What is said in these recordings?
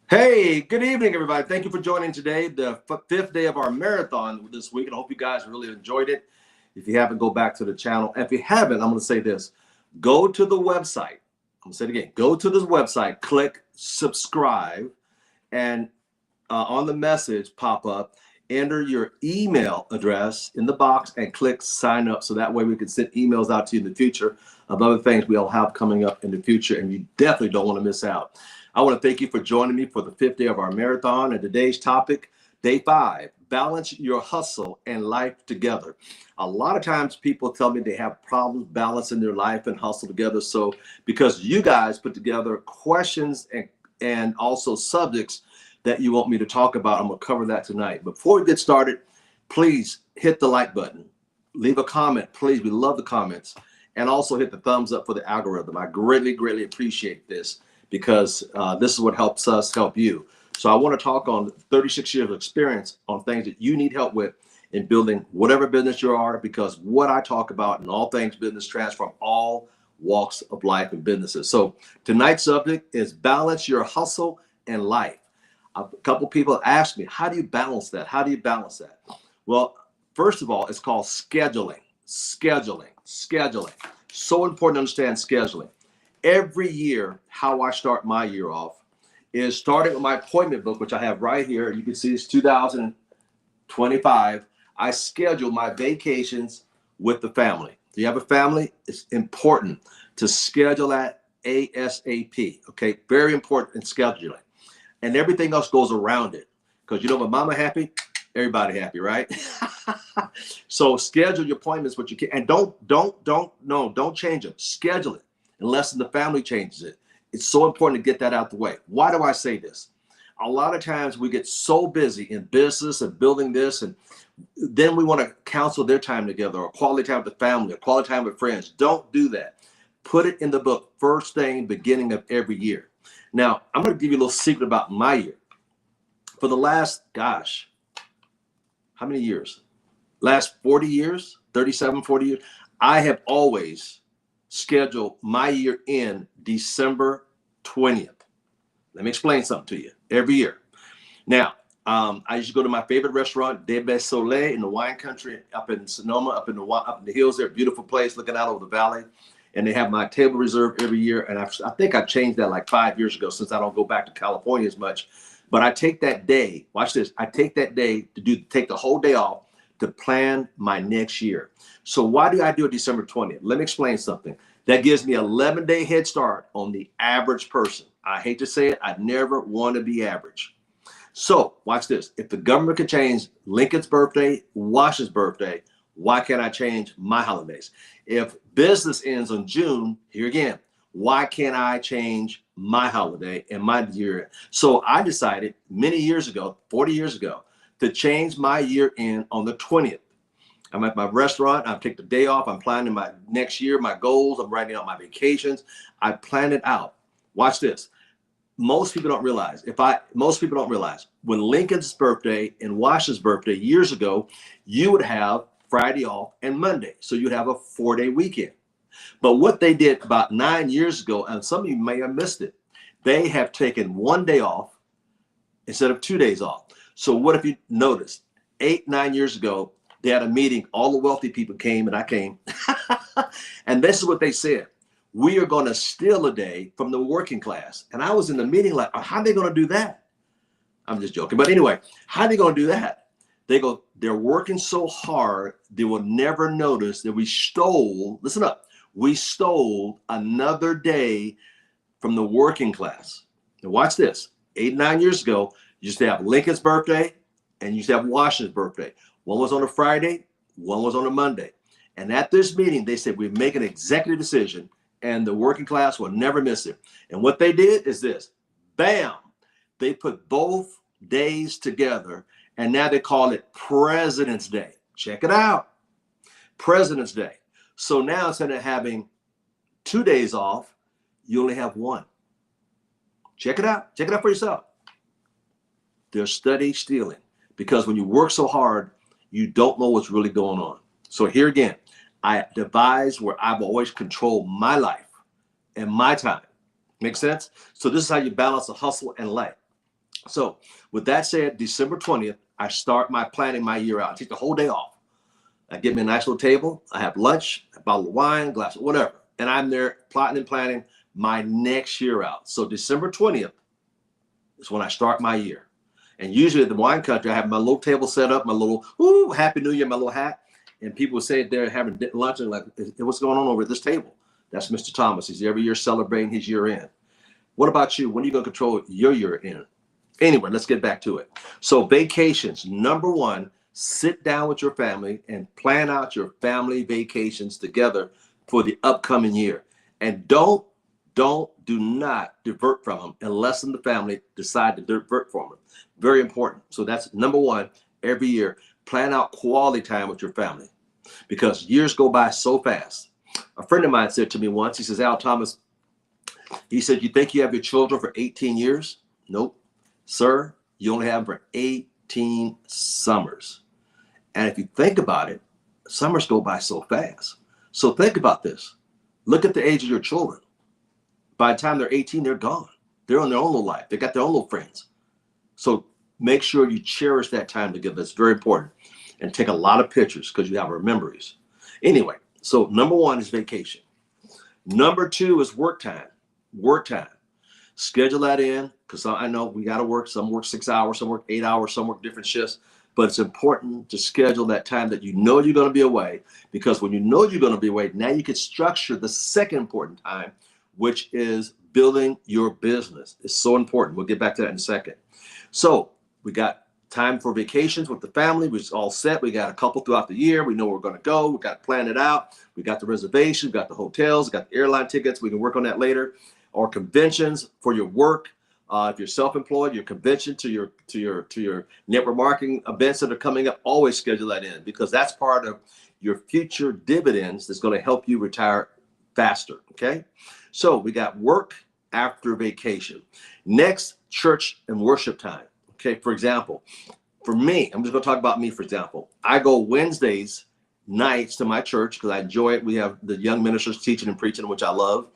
Hey, good evening, everybody. Thank you for joining today, the fifth day of our marathon this week. And I hope you guys really enjoyed it. If you haven't, go back to the channel. If you haven't, I'm going to say this. Go to the website. I'm going to say it again. Go to this website, click subscribe, and on the message pop up, enter your email address in the box and click sign up. So that way we can send emails out to you in the future of other things we'll have coming up in the future. And you definitely don't want to miss out. I want to thank you for joining me for the fifth day of our marathon. And today's topic, day 5, balance your hustle and life together. A lot of times people tell me they have problems balancing their life and hustle together. So because you guys put together questions and also subjects that you want me to talk about, I'm going to cover that tonight. Before we get started, please hit the like button. Leave a comment, please. We love the comments. And also hit the thumbs up for the algorithm. I greatly, greatly appreciate this because this is what helps us help you. So I want to talk on 36 years of experience on things that you need help with in building whatever business you are, because what I talk about in all things business transform all walks of life and businesses. So tonight's subject is balance your hustle and life. A couple people asked me, how do you balance that? How do you balance that? Well, first of all, it's called scheduling. Scheduling. So important to understand scheduling. Every year, how I start my year off is starting with my appointment book, which I have right here. You can see it's 2025. I schedule my vacations with the family. Do you have a family? It's important to schedule that ASAP. Okay, very important in scheduling. And everything else goes around it. Because you know, when mama happy, everybody happy, right? So schedule your appointments, what you can, and don't change them. Schedule it unless the family changes it. It's so important to get that out the way. Why do I say this? A lot of times we get so busy in business and building this, and then we want to cancel their time together, or quality time with the family, or quality time with friends. Don't do that. Put it in the book first thing, beginning of every year. Now, I'm going to give you a little secret about my year. For the last, gosh, how many years? Last 40 years, 37, 40 years, I have always scheduled my year in December 20th. Let me explain something to you. Every year. Now, I used to go to my favorite restaurant, De Bes Soleil, in the wine country up in Sonoma, up in the hills there. Beautiful place looking out over the valley. And they have my table reserved every year. And I think I changed that like 5 years ago, since I don't go back to California as much. But I take that day, watch this, I take that day to take the whole day off to plan my next year. So why do I do it December 20th? Let me explain something. That gives me an 11-day head start on the average person. I hate to say it, I never want to be average. So watch this. If the government could change Lincoln's birthday, Washington's birthday, why can't I change my holidays? If business ends on June, here again, why can't I change my holiday and my year? So I decided many years ago, 40 years ago, to change my year in on the 20th. I'm at my restaurant. I take the day off. I'm planning my next year, my goals. I'm writing out my vacations. I plan it out. Watch this. Most people don't realize, when Lincoln's birthday and Washington's birthday years ago, you would have Friday off and Monday. So you'd have a 4-day weekend. But what they did about 9 years ago, and some of you may have missed it, they have taken 1 day off instead of 2 days off. So what if you noticed 8-9 years ago, they had a meeting, all the wealthy people came, and I came. And this is what they said. We are going to steal a day from the working class. And I was in the meeting like, how are they going to do that? I'm just joking. But anyway, how are they going to do that? They go, they're working so hard, they will never notice that we stole, listen up, we stole another day from the working class. Now watch this. 8-9 years ago, you used to have Lincoln's birthday and you used to have Washington's birthday. One was on a Friday, one was on a Monday. And at this meeting, they said, we make an executive decision and the working class will never miss it. And what they did is this, bam, they put both days together and now they call it President's Day. Check it out, President's Day. So now instead of having 2 days off, you only have one. Check it out for yourself. They're study stealing because when you work so hard, you don't know what's really going on. So here again, I devise where I've always controlled my life and my time. Make sense? So this is how you balance the hustle and life. So with that said, December 20th, I start my planning my year out. I take the whole day off. I get me a nice little table. I have lunch, a bottle of wine, glass of whatever. And I'm there plotting and planning my next year out. So December 20th is when I start my year. And usually at the wine country, I have my little table set up, my little, ooh, Happy New Year, my little hat. And people would say they're having lunch and like, what's going on over at this table? That's Mr. Thomas. He's every year celebrating his year end. What about you? When are you going to control your year end? Anyway, let's get back to it. So vacations, number one, sit down with your family and plan out your family vacations together for the upcoming year. And do not divert from them unless the family decide to divert from them. Very important. So that's number one, every year, plan out quality time with your family because years go by so fast. A friend of mine said to me once, he says, Al Thomas, he said, you think you have your children for 18 years? Nope. Sir, you only have them for 18 summers. And if you think about it, summers go by so fast. So think about this. Look at the age of your children. By the time they're 18, they're gone. They're on their own little life. They got their own little friends. So make sure you cherish that time together. That's very important. And take a lot of pictures because you have our memories. Anyway, so number one is vacation. Number two is work time. Work time. Schedule that in because I know we got to work. Some work 6 hours, some work 8 hours, some work different shifts. But it's important to schedule that time that you know you're going to be away because when you know you're going to be away, now you can structure the second important time, which is building your business. It's so important. We'll get back to that in a second. So we got time for vacations with the family. We're all set. We got a couple throughout the year. We know where we're going to go. We got to plan it out. We got the reservation. We got the hotels. We got the airline tickets. We can work on that later. Or conventions for your work. If you're self-employed, your convention to your network marketing events that are coming up, always schedule that in because that's part of your future dividends that's going to help you retire faster. Okay. So we got work after vacation. Next, church and worship time. Okay. For example, for me, I'm just going to talk about me, for example. I go Wednesdays nights to my church because I enjoy it. We have the young ministers teaching and preaching, which I love,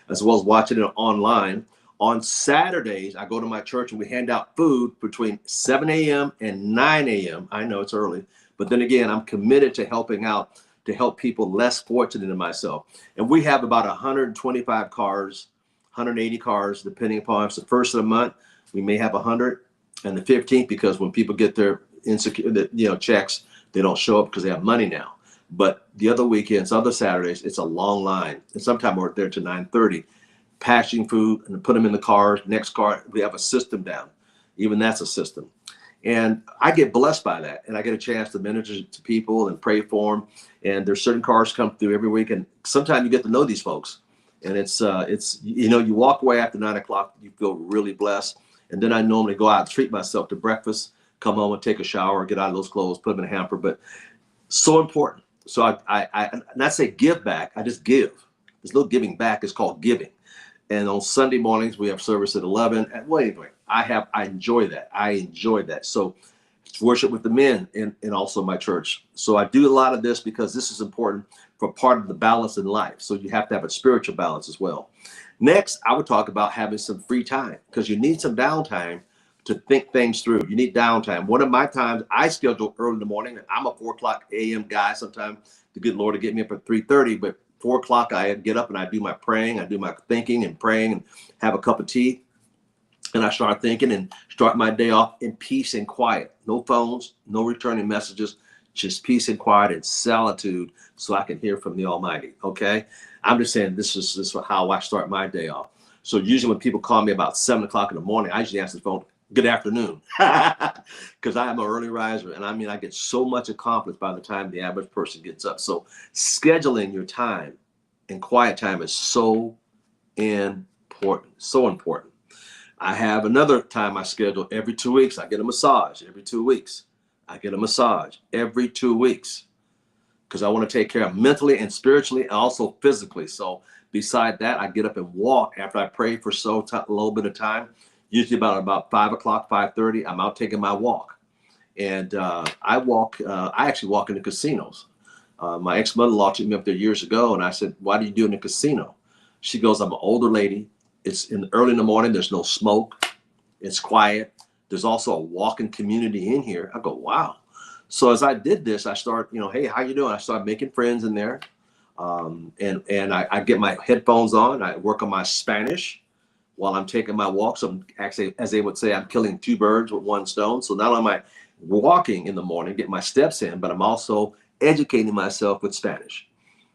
as well as watching it online. On Saturdays, I go to my church and we hand out food between 7 a.m. and 9 a.m. I know it's early, but then again, I'm committed to helping out to help people less fortunate than myself. And we have about 125 cars, 180 cars, depending upon if it's the first of the month, we may have 100 and the 15th because when people get their checks, they don't show up because they have money now. But the other weekends, other Saturdays, it's a long line. And sometimes we're there to 9:30. Packaging food and put them in the cars. Next car, we have a system down. Even that's a system. And I get blessed by that. And I get a chance to minister to people and pray for them. And there's certain cars come through every week. And sometimes you get to know these folks. And it's you walk away after 9 o'clock, you feel really blessed. And then I normally go out and treat myself to breakfast, come home and take a shower, get out of those clothes, put them in a hamper. But so important. So I not say give back, I just give. This little giving back is called giving. And on Sunday mornings, we have service at 11. And well, anyway, I enjoy that. I enjoy that. So it's worship with the men and also my church. So I do a lot of this because this is important for part of the balance in life. So you have to have a spiritual balance as well. Next, I would talk about having some free time because you need some downtime to think things through. You need downtime. One of my times I schedule early in the morning. I'm a 4 o'clock a.m. guy sometimes to get Lord to get me up at 3:30, but 4 o'clock, I get up and I do my praying, I do my thinking and praying and have a cup of tea. And I start thinking and start my day off in peace and quiet. No phones, no returning messages, just peace and quiet and solitude so I can hear from the Almighty. Okay. I'm just saying this is how I start my day off. So usually when people call me about 7 o'clock in the morning, I usually answer the phone, good afternoon, because I am an early riser. And I mean, I get so much accomplished by the time the average person gets up. So scheduling your time and quiet time is so important, so important. I have another time I schedule every 2 weeks. I get a massage every 2 weeks. I get a massage every 2 weeks because I want to take care of mentally and spiritually and also physically. So beside that, I get up and walk after I pray for a little bit of time. Usually about 5 o'clock, 5:30, I'm out taking my walk. And I actually walk in the casinos. My ex-mother-in-law took me up there years ago, and I said, why do you do it in the casino? She goes, I'm an older lady. It's early in the morning. There's no smoke. It's quiet. There's also a walking community in here. I go, wow. So as I did this, I started, you know, hey, how you doing? I started making friends in there. And I get my headphones on. I work on my Spanish while I'm taking my walks. So I'm actually, as they would say, I'm killing two birds with one stone. So not only am I walking in the morning, get my steps in, but I'm also educating myself with Spanish.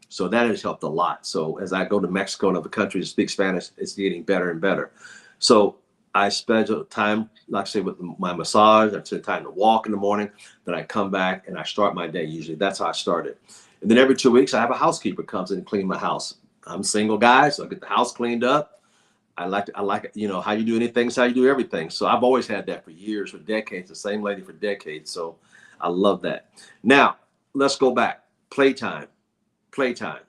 So that has helped a lot. So as I go to Mexico and other countries to speak Spanish, it's getting better and better. So I schedule time, like I say, with my massage. I spend time to walk in the morning. Then I come back and I start my day. Usually that's how I start it. And then every 2 weeks, I have a housekeeper comes in and clean my house. I'm a single guy, so I get the house cleaned up. I like it, you know, how you do anything is how you do everything. So I've always had that for years, for decades, the same lady for decades. So I love that. Now, let's go back. Playtime. Playtime.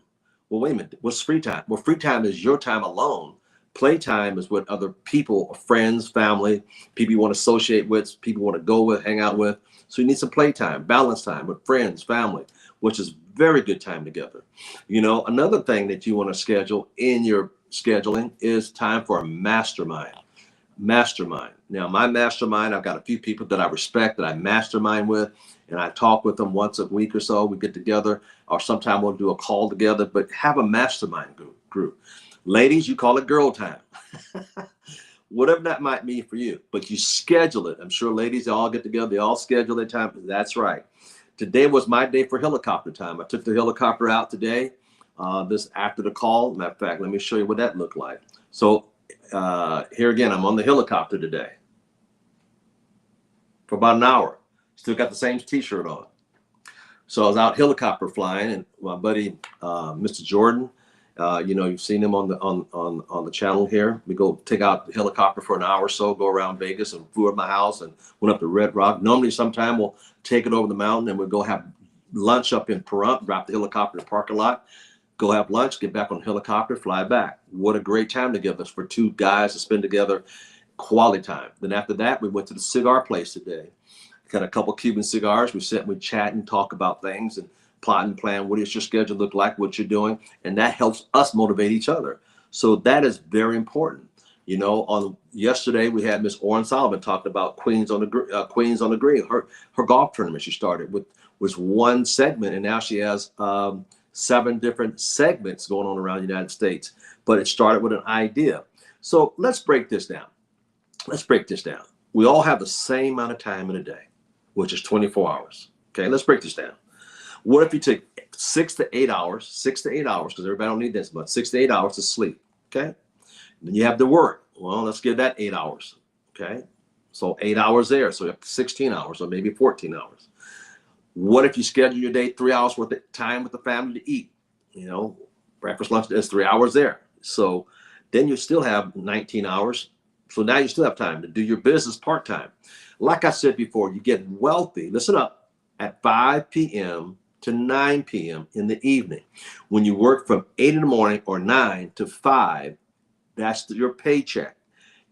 Well, wait a minute. What's free time? Well, free time is your time alone. Playtime is what other people, friends, family, people you want to associate with, people you want to go with, hang out with. So you need some playtime, balance time with friends, family, which is very good time together. You know, another thing that you want to schedule in your scheduling is time for a mastermind. Mastermind. Now, my mastermind, I've got a few people that I respect that I mastermind with, and I talk with them once a week or so. We get together, or sometime we'll do a call together, but have a mastermind group. Ladies, you call it girl time. Whatever that might mean for you, but you schedule it. I'm sure ladies all get together, they all schedule their time. That's right. Today was my day for helicopter time. I took the helicopter out today, this after the call. Matter of fact, let me show you what that looked like. So here again, I'm on the helicopter today for about an hour. Still got the same t-shirt on. So I was out helicopter flying, and my buddy, Mr. Jordan, you know, you've seen him on the channel here. We go take out the helicopter for an hour or so, go around Vegas, and flew at my house and went up to Red Rock. Normally, sometime we'll take it over the mountain and we'll go have lunch up in Pahrump, drop the helicopter in the parking lot, go have lunch, get back on the helicopter, fly back. What a great time together for two guys to spend together, quality time. Then after that, we went to the cigar place today. Got a couple Cuban cigars. We sit and we chat and talk about things and plot and plan. What does your schedule look like? What you're doing? And that helps us motivate each other. So that is very important. You know, on yesterday we had Miss Oren Solomon talking about Queens on the Green. Her golf tournament she started with was one segment, and now she has 7 different segments going on around the United States. But it started with an idea. So let's break this down. Let's break this down. We all have the same amount of time in a day, which is 24 hours. Okay, let's break this down. What if you take 6 to 8 hours, because everybody don't need this much, 6 to 8 hours to sleep, okay? Then you have to work. Well, let's give that 8 hours, okay? So 8 hours there, so you have 16 hours or maybe 14 hours. What if you schedule your day 3 hours worth of time with the family to eat? You know, breakfast, lunch, there's 3 hours there. So then you still have 19 hours. So now you still have time to do your business part-time. Like I said before, you get wealthy, listen up, at 5 p.m. to 9 p.m. in the evening. When you work from 8 in the morning or 9 to 5, that's your paycheck.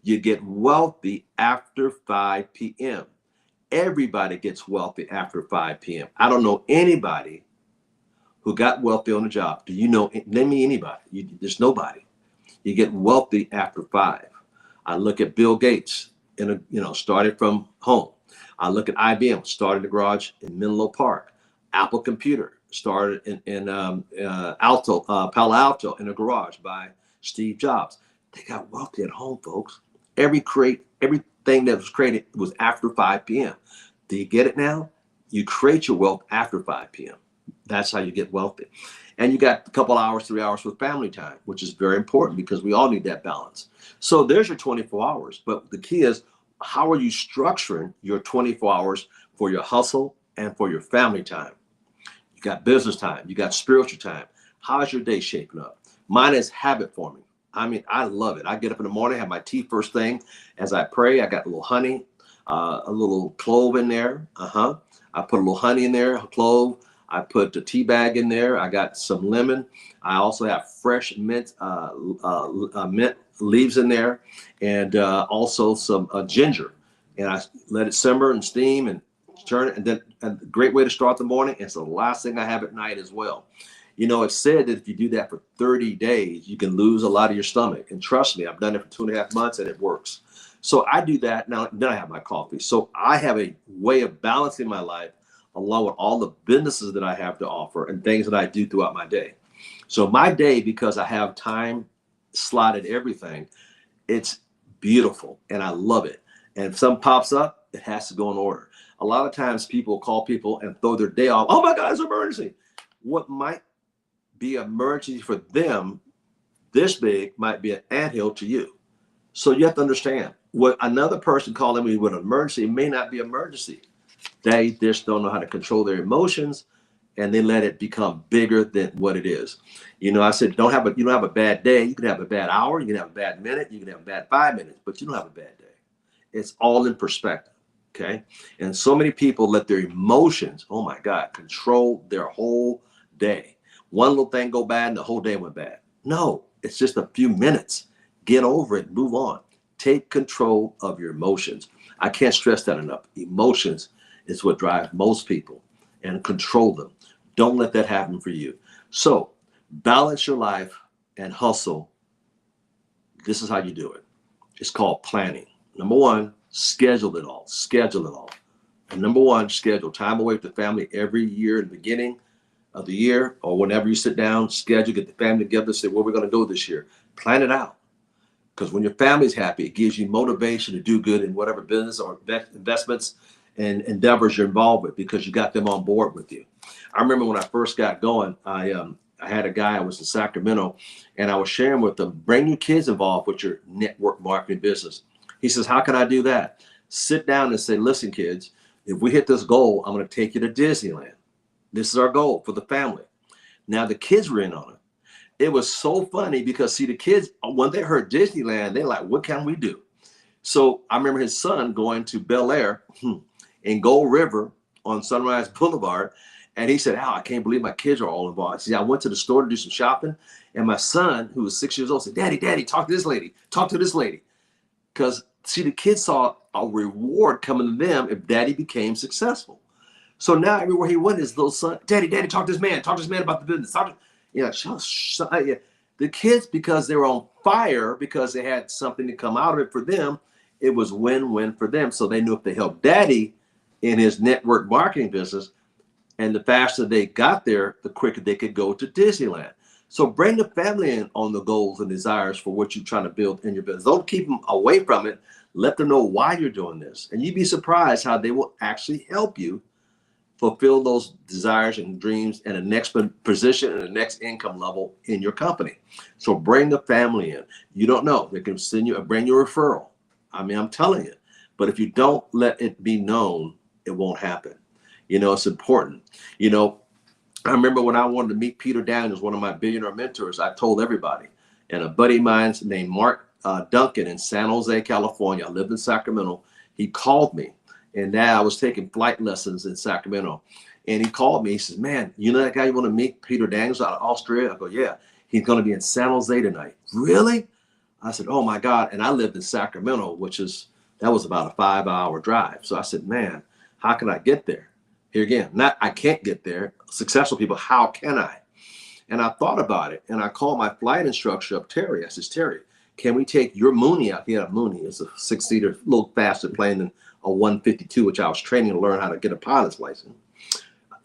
You get wealthy after 5 p.m. Everybody gets wealthy after 5 p.m. I don't know anybody who got wealthy on the job. Do you know, name me anybody. There's nobody. You get wealthy after 5. I look at Bill Gates, started from home. I look at IBM, started in the garage in Menlo Park. Apple Computer started in Palo Alto in a garage by Steve Jobs. They got wealthy at home, folks. Everything that was created was after 5 p.m. Do you get it now? You create your wealth after 5 p.m. That's how you get wealthy. And you got a couple hours, 3 hours with family time, which is very important because we all need that balance. So there's your 24 hours. But the key is, how are you structuring your 24 hours for your hustle and for your family time? You got business time. You got spiritual time. How's your day shaping up? Mine is habit forming. I mean, I love it. I get up in the morning, have my tea first thing. As I pray, I got a little honey, a little clove in there. I put a little honey in there, a clove. I put the tea bag in there. I got some lemon. I also have fresh mint leaves in there, and also some ginger. And I let it simmer and steam and turn it. And then a great way to start the morning. It's the last thing I have at night as well. You know, it's said that if you do that for 30 days, you can lose a lot of your stomach. And trust me, I've done it for 2.5 months and it works. So I do that now. Then I have my coffee. So I have a way of balancing my life along with all the businesses that I have to offer and things that I do throughout my day. So my day, because I have time slotted everything, it's beautiful and I love it. And if something pops up, it has to go in order. A lot of times people call people and throw their day off. Oh my God, it's an emergency. What might be an emergency for them this big might be an anthill to you. So you have to understand what another person calling me with an emergency may not be an emergency. They just don't know how to control their emotions, and they let it become bigger than what it is. You know, I said, you don't have a bad day. You can have a bad hour, you can have a bad minute, you can have a bad 5 minutes, but you don't have a bad day. It's all in perspective. Okay. And so many people let their emotions, oh my God, control their whole day. One little thing go bad and the whole day went bad. No, it's just a few minutes. Get over it, move on. Take control of your emotions. I can't stress that enough. Emotions is what drives most people, and control them. Don't let that happen for you. So balance your life and hustle. This is how you do it. It's called planning. Number one, schedule it all. Schedule it all. And number one, schedule time away with the family every year in the beginning of the year, or whenever you sit down, schedule, get the family together, say what we're going to do this year. Plan it out. Because when your family's happy, it gives you motivation to do good in whatever business or investments and endeavors you're involved with, because you got them on board with you. I remember when I first got going, I had a guy, I was in Sacramento, and I was sharing with them, bring your kids involved with your network marketing business. He says, how can I do that? Sit down and say, listen, kids, if we hit this goal, I'm going to take you to Disneyland. This is our goal for the family. Now the kids were in on it. It was so funny because, see, the kids, when they heard Disneyland, they're like, what can we do? So I remember his son going to Bel Air in Gold River on Sunrise Boulevard. And he said, Al, I can't believe my kids are all involved. See, I went to the store to do some shopping. And my son, who was 6 years old, said, Daddy, talk to this lady. Talk to this lady. Because, see, the kids saw a reward coming to them if Daddy became successful. So now everywhere he went, his little son, Daddy, talk to this man. Talk to this man about the business. The kids, because they were on fire, because they had something to come out of it for them, it was win-win for them. So they knew if they helped Daddy in his network marketing business, and the faster they got there, the quicker they could go to Disneyland. So bring the family in on the goals and desires for what you're trying to build in your business. Don't keep them away from it. Let them know why you're doing this. And you'd be surprised how they will actually help you fulfill those desires and dreams and the next position and the next income level in your company. So bring the family in. You don't know. They can send you bring you a referral. I mean, I'm telling you. But if you don't let it be known, it won't happen. You know, it's important. You know, I remember when I wanted to meet Peter Daniels, one of my billionaire mentors, I told everybody. And a buddy of mine named Mark Duncan in San Jose, California, I lived in Sacramento, he called me. And now I was taking flight lessons in Sacramento. And he called me. He says, man, you know that guy you want to meet, Peter Daniels out of Australia? I go, yeah. He's going to be in San Jose tonight. Really? I said, oh, my God. And I lived in Sacramento, that was about a 5-hour drive. So I said, man, how can I get there? Here again, not I can't get there. Successful people, how can I? And I thought about it. And I called my flight instructor up, Terry. I says, Terry, can we take your Mooney out? He had a Mooney. It's a 6-seater, a little faster plane than a 152, which I was training to learn how to get a pilot's license.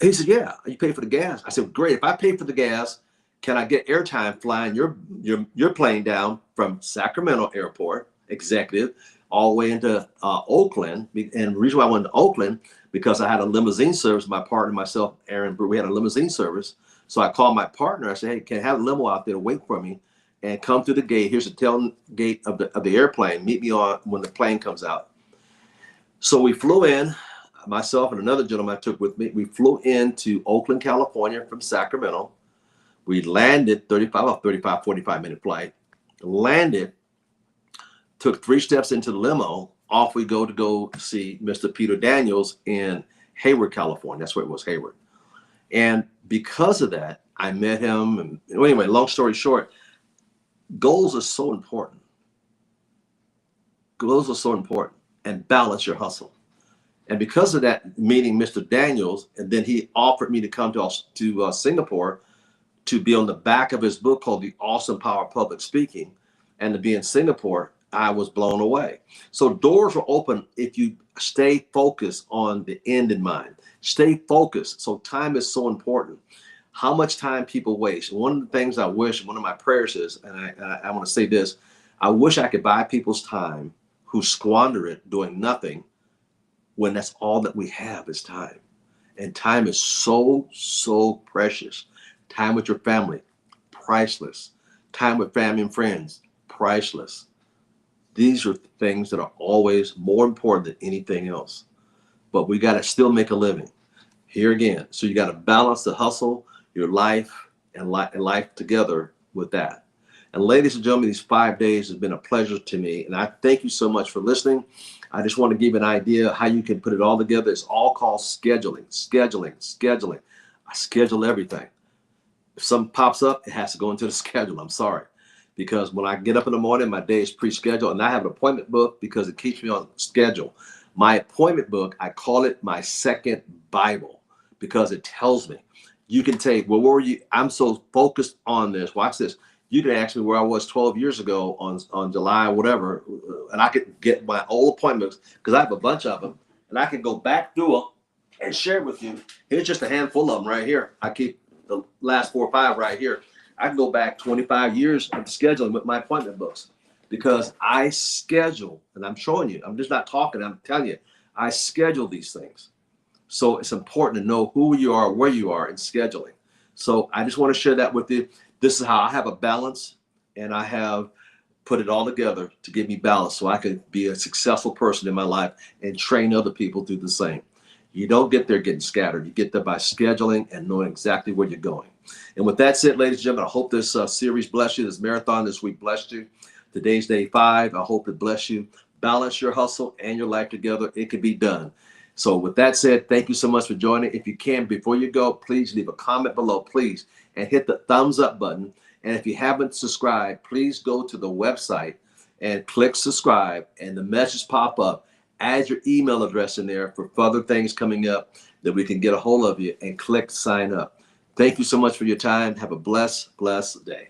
He said, yeah, you pay for the gas. I said, great. If I pay for the gas, can I get airtime flying your plane down from Sacramento Airport, executive, all the way into Oakland? And the reason why I went to Oakland, because I had a limousine service, my partner, myself, Aaron, we had a limousine service. So I called my partner. I said, hey, can I have a limo out there to wait for me and come through the gate? Here's the tailgate of the airplane. Meet me on when the plane comes out. So we flew in, myself and another gentleman I took with me. We flew into Oakland, California from Sacramento. We landed 45-minute flight, landed, took 3 steps into the limo. Off we go to see Mr. Peter Daniels in Hayward, California. That's where it was, Hayward. And because of that, I met him. And anyway, long story short, goals are so important. Goals are so important. And balance your hustle. And because of that, meeting Mr. Daniels, and then he offered me to come to Singapore to be on the back of his book called The Awesome Power of Public Speaking, and to be in Singapore I was blown away. So doors are open if you stay focused on the end in mind. Stay focused. So time is so important. How much time people waste. One of the things I wish, one of my prayers is, and I want to say this, I wish I could buy people's time who squander it doing nothing when that's all that we have is time. And time is so, so precious. Time with your family, priceless. Time with family and friends, priceless. These are things that are always more important than anything else. But we got to still make a living. Here again. So you got to balance the hustle, your life, and life together with that. And ladies and gentlemen, these 5 days has been a pleasure to me. And I thank you so much for listening. I just want to give you an idea how you can put it all together. It's all called scheduling, scheduling, scheduling. I schedule everything. If something pops up, it has to go into the schedule. I'm sorry. Because when I get up in the morning, my day is pre-scheduled, and I have an appointment book because it keeps me on schedule. My appointment book, I call it my second Bible because it tells me. You can take, well, where were you? I'm so focused on this. Watch this. You can ask me where I was 12 years ago on July, whatever, and I could get my old appointments because I have a bunch of them, and I can go back through them and share with you. Here's just a handful of them right here. I keep the last 4 or 5 right here. I can go back 25 years of scheduling with my appointment books because I schedule, and I'm showing you, I'm just not talking, I'm telling you, I schedule these things. So it's important to know who you are, where you are in scheduling. So I just want to share that with you. This is how I have a balance, and I have put it all together to give me balance so I can be a successful person in my life and train other people to do the same. You don't get there getting scattered. You get there by scheduling and knowing exactly where you're going. And with that said, ladies and gentlemen, I hope this series blessed you. This marathon this week blessed you. Today's day 5. I hope it bless you. Balance your hustle and your life together. It can be done. So with that said, thank you so much for joining. If you can, before you go, please leave a comment below, please, and hit the thumbs up button. And if you haven't subscribed, please go to the website and click subscribe, and the message pop up. Add your email address in there for further things coming up that we can get a hold of you, and click sign up. Thank you so much for your time. Have a blessed day.